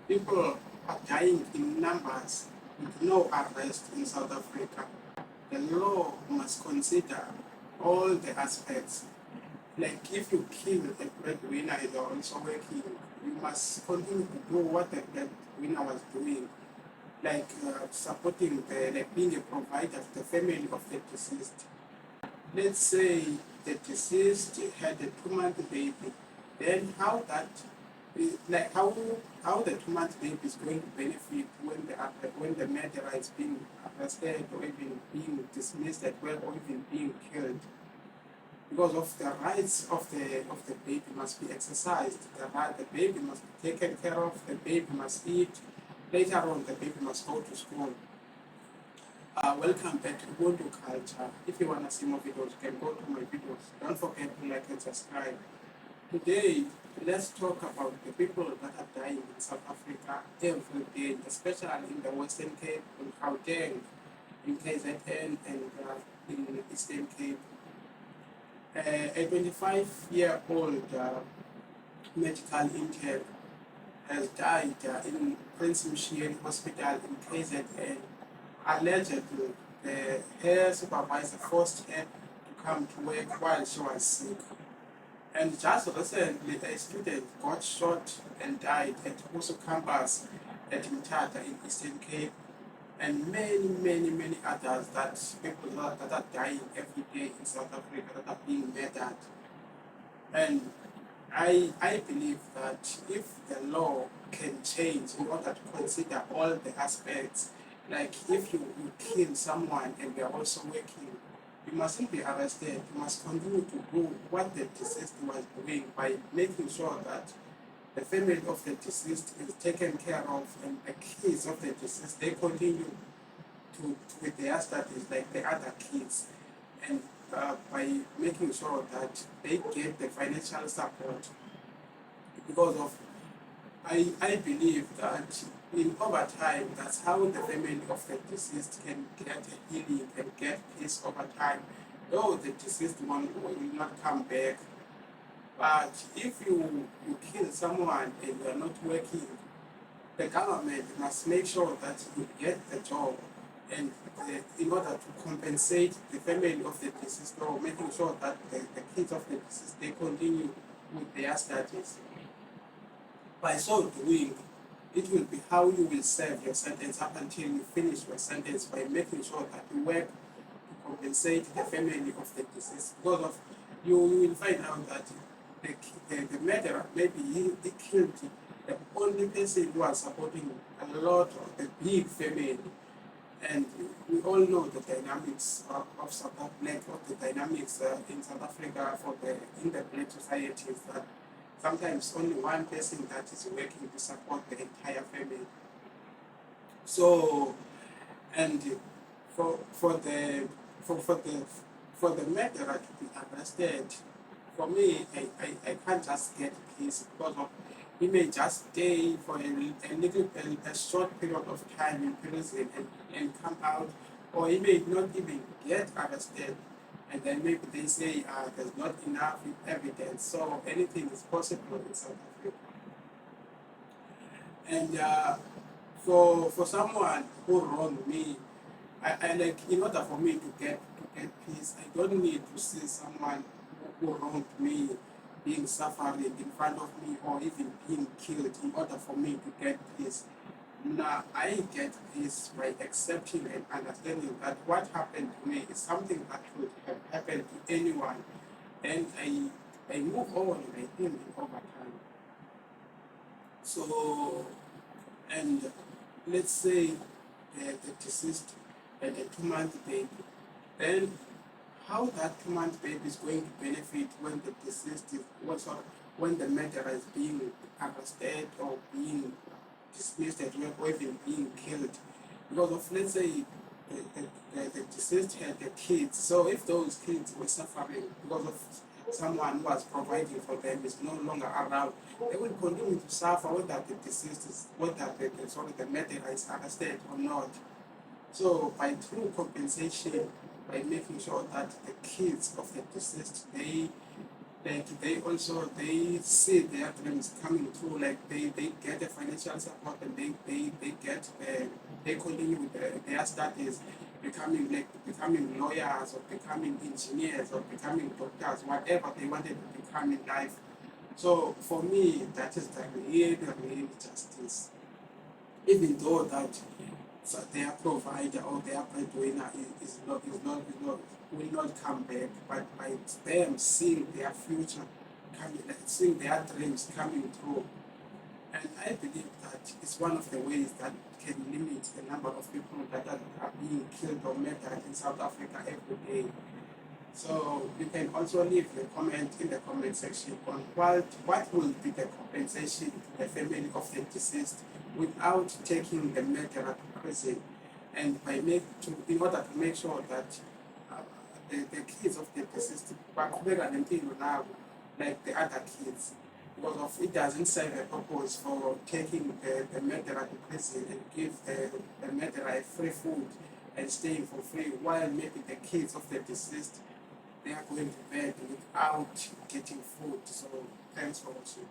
People are dying in numbers with no arrest in South Africa. The law must consider all the aspects. Like if you kill a breadwinner and you're also working, you must continue to do what the breadwinner was doing, like supporting like being a provider to the family of the deceased. Let's say the deceased had a 2 month baby, then how that like how the 2 month baby is going to benefit when the murderer is being arrested or even being dismissed at well or even being killed, because of the rights of the baby must be exercised. The baby must be taken care of, the baby must eat, later on the baby must go to school. Welcome back to UBUNTU Culture. If you want to see more videos, you can go to my videos. Don't forget to like and subscribe. Today, let's talk about the people that are dying in South Africa every day, especially in the Western Cape, in Gauteng, in KZN, and in Eastern Cape. A 25-year-old medical intern has died in Prince Mshiri Hospital in KZN. Allegedly, her supervisor forced her to come to work while she was sick. And just recently, a student got shot and died at Uso campus at Mthatha in Eastern Cape, and many others that people that are dying every day in South Africa that are being murdered. And I believe that if the law can change in order to consider all the aspects, like if you kill someone and they are also working, you mustn't be arrested. You must continue to do what the deceased was doing by making sure that the family of the deceased is taken care of and the kids of the deceased, they continue with their studies like the other kids, and by making sure that they get the financial support. Because of I believe that in over time, that's how the family of the deceased can get a healing and get peace over time. Though the deceased one will not come back, but if you kill someone and you are not working, the government must make sure that you get the job, and in order to compensate the family of the deceased, or making sure that the kids of the deceased, they continue with their studies. By so doing, it will be how you will serve your sentence up until you finish your sentence, by making sure that you work to compensate the family of the deceased. Because of you will find out that the murderer, maybe he killed the only person who was supporting a lot of the big family. And we all know the dynamics of South Africa, of the dynamics in South Africa for the in the black society, is that sometimes only one person that is working to support the entire family. So, and for the for the for the murderer to be arrested, for me, I can't just get peace, because of he may just stay for a short period of time in prison and come out, or he may not even get arrested, and then maybe they say there's not enough evidence, so anything is possible in South Africa. And for someone who wronged me, I like, in order for me to get peace, I don't need to see someone who wronged me being suffering in front of me or even being killed in order for me to get peace. Now I get peace by accepting and understanding that what happened to me is something that could have happened to anyone, and I move on and I heal it over time. So, and let's say the deceased had a 2 month baby, then how that 2 month baby is going to benefit when the deceased is also, when the murderer is being arrested or being dismissed at work or even being killed. Because of, let's say, the deceased had the kids, so if those kids were suffering because of someone who was providing for them is no longer around, they will continue to suffer whether the deceased is, whether the murderer is arrested or not. So by true compensation, by making sure that the kids of the deceased, Like they see their dreams coming true, like they get the financial support and they get they continue with their studies, becoming lawyers or becoming engineers or becoming doctors, whatever they wanted to become in life. So for me, that is the real justice. Even though that their provider or their breadwinner is not will not come back, but by them seeing their future coming, like seeing their dreams coming true, and I believe that it's one of the ways that can limit the number of people that are being killed or murdered in South Africa every day. So you can also leave a comment in the comment section on what will be the compensation to the family of the deceased without taking the murderer to prison, and in order to make sure that uh, the kids of the deceased baqhubeka nempilo nabo like the other kids, because of it doesn't serve a purpose for taking the murderer to prison and give the murderer a free food and staying for free, while maybe the kids of the deceased they are going to bed without getting food. So thanks for watching.